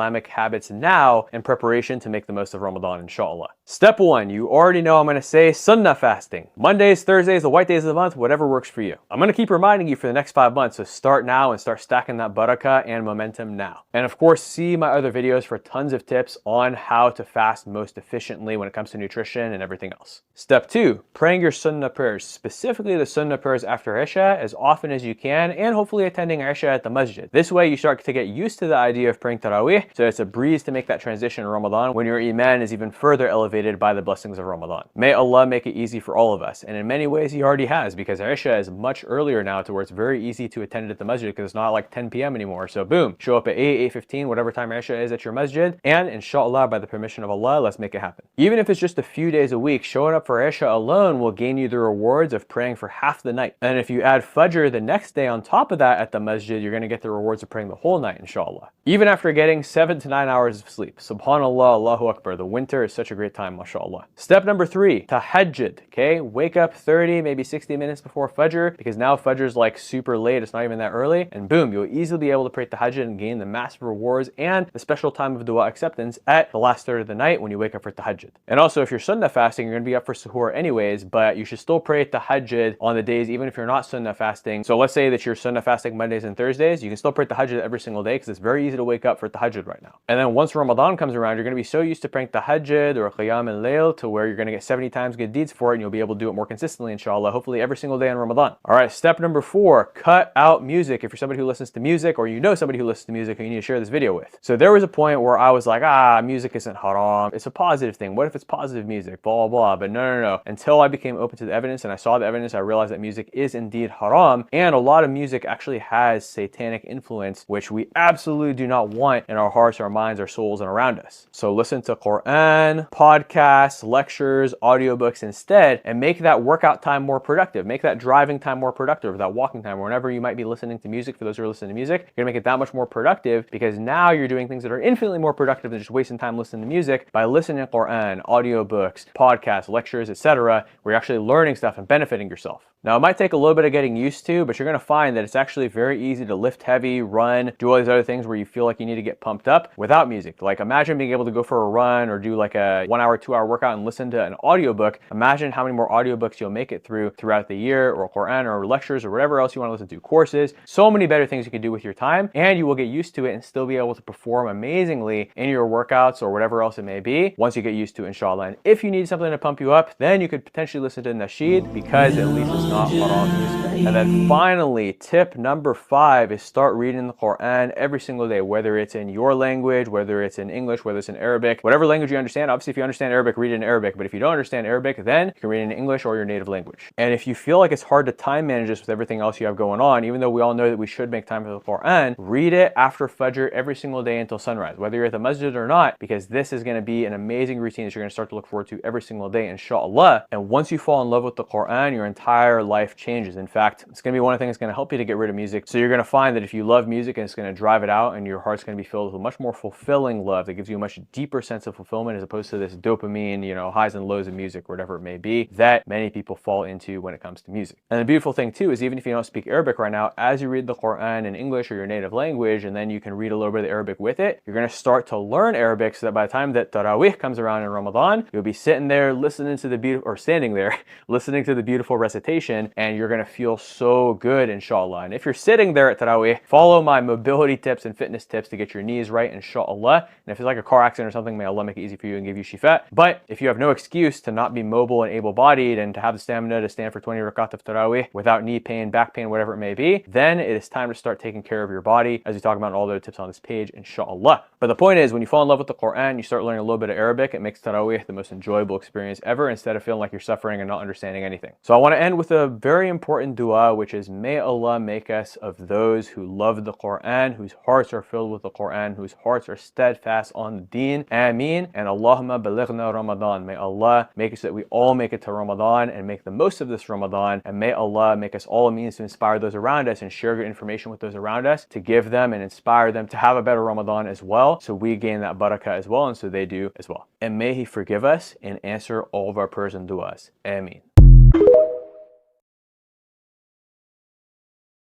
Islamic habits now in preparation to make the most of Ramadan, inshallah. Step 1, you already know I'm going to say sunnah fasting. Mondays, Thursdays, the white days of the month, whatever works for you. I'm going to keep reminding you for the next 5 months, so start now and start stacking that barakah and momentum now. And of course, see my other videos for tons of tips on how to fast most efficiently when it comes to nutrition and everything else. Step 2, praying your sunnah prayers, specifically the sunnah prayers after Isha, as often as you can, and hopefully attending Isha at the masjid. This way you start to get used to the idea of praying Taraweeh, so it's a breeze to make that transition in Ramadan when your iman is even further elevated by the blessings of Ramadan. May Allah make it easy for all of us, and in many ways He already has, because Isha is much earlier now to where it's very easy to attend it at the masjid because it's not like 10 p.m. anymore. So boom, show up at 8, 8:15, whatever time Isha is at your masjid, and inshallah, by the permission of Allah, let's make it happen. Even if it's just a few days a week, showing up for Isha alone will gain you the rewards of praying for half the night. And if you add Fajr the next day on top of that at the masjid, you're going to get the rewards of praying the whole night, inshallah. Even after getting 7 to 9 hours of sleep. Subhanallah, Allahu Akbar. The winter is such a great time, mashallah. Step number 3, tahajjud. Okay, wake up 30, maybe 60 minutes before Fajr, because now Fajr is like super late, it's not even that early, and boom, you'll easily be able to pray tahajjud and gain the massive rewards and the special time of dua acceptance at the last third of the night when you wake up for tahajjud. And also, if you're sunnah fasting, you're going to be up for suhoor anyways, but you should still pray tahajjud on the days even if you're not sunnah fasting. So let's say that you're sunnah fasting Mondays and Thursdays, you can still pray tahajjud every single day because it's very easy to wake up for tahajjud right now. And then once Ramadan comes around, you're going to be so used to praying tahajjud or qiyam al-layl to where you're going to get 70 times good deeds for it, and you'll be able to do it more consistently, inshallah, hopefully every single day in Ramadan. All right, step number 4, cut out music. If you're somebody who listens to music, or you know somebody who listens to music who you need to share this video with. So there was a point where I was like, music isn't haram, it's a positive thing. What if it's positive music, blah, blah, blah. But no. Until I became open to the evidence and I saw the evidence, I realized that music is indeed haram, and a lot of music actually has satanic influence, which we absolutely do not want in our hearts, our minds, our souls, and around us. So listen to Quran, podcasts, lectures, audiobooks instead, and make that workout time more productive. Make that driving time more productive, that walking time, or whenever you might be listening to music. For those who are listening to music, you're gonna make it that much more productive, because now you're doing things that are infinitely more productive than just wasting time listening to music by listening to Quran, audiobooks, podcasts, lectures, etc., where you're actually learning stuff and benefiting yourself. Now, it might take a little bit of getting used to, but you're going to find that it's actually very easy to lift heavy, run, do all these other things where you feel like you need to get pumped up without music. Like, imagine being able to go for a run or do like a 1 hour, 2 hour workout and listen to an audiobook. Imagine how many more audiobooks you'll make it throughout the year, or Quran, or lectures, or whatever else you want to listen to, courses. So many better things you can do with your time, and you will get used to it and still be able to perform amazingly in your workouts or whatever else it may be once you get used to it, inshallah. And if you need something to pump you up, then you could potentially listen to nasheed, because at least it's not haram music. And then finally, tip number 5 is start reading the Quran every single day, whether it's in your language, whether it's in English, whether it's in Arabic, whatever language you understand. Obviously, if you understand Arabic, read it in Arabic, but if you don't understand Arabic, then you can read it in English or your native language. And if you feel like it's hard to time manage this with everything else you have going on, even though we all know that we should make time for the Quran, read it after Fajr every single day until sunrise, whether you're at the masjid or not, because this is going to be an amazing routine that you're going to start to look forward to every single day, inshallah. And once you fall in love with the Quran, your entire life changes. In fact, it's going to be one of the things that's going to help you to get rid of music. So you're going to find that if you love music, and it's going to drive it out, and your heart's going to be filled with a much more fulfilling love that gives you a much deeper sense of fulfillment, as opposed to this dopamine, highs and lows of music, whatever it may be, that many people fall into when it comes to music. And the beautiful thing too is, even if you don't speak Arabic right now, as you read the Quran in English or your native language, and then you can read a little bit of Arabic with it, you're going to start to learn Arabic, so that by the time that Taraweeh comes around in Ramadan, you'll be sitting there listening to the beautiful, or standing there listening to the beautiful recitation, and you're going to feel so good, inshallah. And if you're sitting there at Taraweeh, follow my mobility tips and fitness tips to get your knees right, inshallah. And if it's like a car accident or something, may Allah make it easy for you and give you shifa. But if you have no excuse to not be mobile and able-bodied, and to have the stamina to stand for 20 rakat of Taraweeh without knee pain, back pain, whatever it may be, then it is time to start taking care of your body, as we talk about in all the tips on this page, inshallah. But the point is, when you fall in love with the Quran, you start learning a little bit of Arabic, it makes Taraweeh the most enjoyable experience ever, instead of feeling like you're suffering and not understanding anything. So I want to end with a very important dua, which is, may Allah make us of those who love the Quran, whose hearts are filled with the Quran, whose hearts are steadfast on the deen. Ameen. And Allahumma balighna Ramadan. May Allah make it so that we all make it to Ramadan and make the most of this Ramadan. And may Allah make us all a means to inspire those around us and share good information with those around us, to give them and inspire them to have a better Ramadan as well, so we gain that barakah as well, and so they do as well. And may He forgive us and answer all of our prayers and du'as. Ameen.